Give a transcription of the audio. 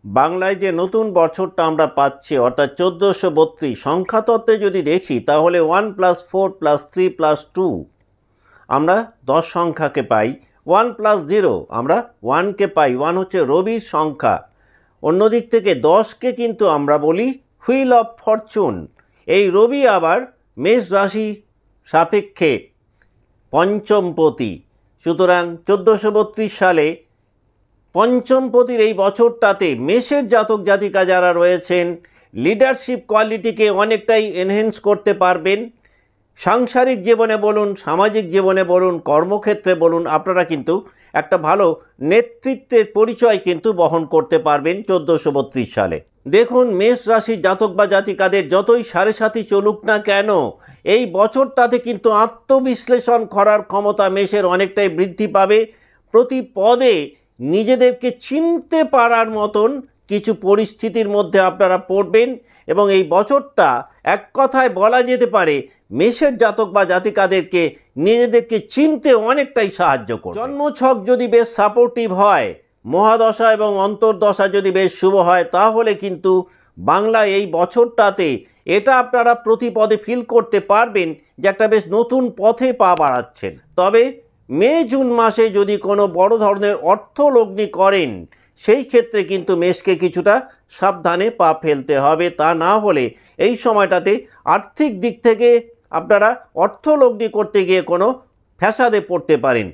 বাংলায় যে নতুন বছরটা আমরা পাচ্ছি অর্থাৎ 1432 সংখ্যাতত্ত্বে যদি দেখি তাহলে 1+4+3+2 আমরা 10 সংখ্যাকে পাই। 1+0 আমরা 1কে পাই। 1 হচ্ছে রবির সংখ্যা। অন্যদিক থেকে 10কে কিন্তু আমরা বলি হুইল অফ ফরচুন। এই রবি আবার মেষ রাশি সাপেক্ষে পঞ্চমপতি। সুতরাং 1432 সালে পঞ্চমপতির এই বছরটাতে মেষের জাতক জাতিকা যারা রয়েছেন লিডারশিপ কোয়ালিটিকে অনেকটাই এনহ্যান্স করতে পারবেন। সাংসারিক জীবনে বলুন, সামাজিক জীবনে বলুন, কর্মক্ষেত্রে বলুন, আপনারা কিন্তু একটা ভালো নেতৃত্বের পরিচয় কিন্তু বহন করতে পারবেন 1432 সালে। দেখুন, মেষ রাশির জাতক বা জাতিকাদের যতই সাড়ে সাথী চলুক না কেন, এই বছরটাতে কিন্তু আত্মবিশ্লেষণ করার ক্ষমতা মেষের অনেকটাই বৃদ্ধি পাবে। প্রতি পদে নিজেদেরকে চিনতে পারার মতন কিছু পরিস্থিতির মধ্যে আপনারা পড়বেন এবং এই বছরটা এক কথায় বলা যেতে পারে মেষের জাতক বা জাতিকাদেরকে নিজেদেরকে চিনতে অনেকটাই সাহায্য করবে। জন্মছক যদি বেশ সাপোর্টিভ হয়, মহাদশা এবং অন্তর্দশা যদি বেশ শুভ হয়, তাহলে কিন্তু বাংলা এই বছরটাতে এটা আপনারা প্রতি পদে ফিল করতে পারবেন যে একটা বেশ নতুন পথে পা বাড়াচ্ছেন। তবে মে জুন মাসে যদি কোনো বড় ধরনের অর্থলগ্নি করেন, সেই ক্ষেত্রে কিন্তু মেষকে কিছুটা সাবধানে পা ফেলতে হবে। তা না হলে এই সময়টাতে আর্থিক দিক থেকে আপনারা অর্থলগ্নি করতে গিয়ে কোনো ফ্যাসাদে পড়তে পারেন।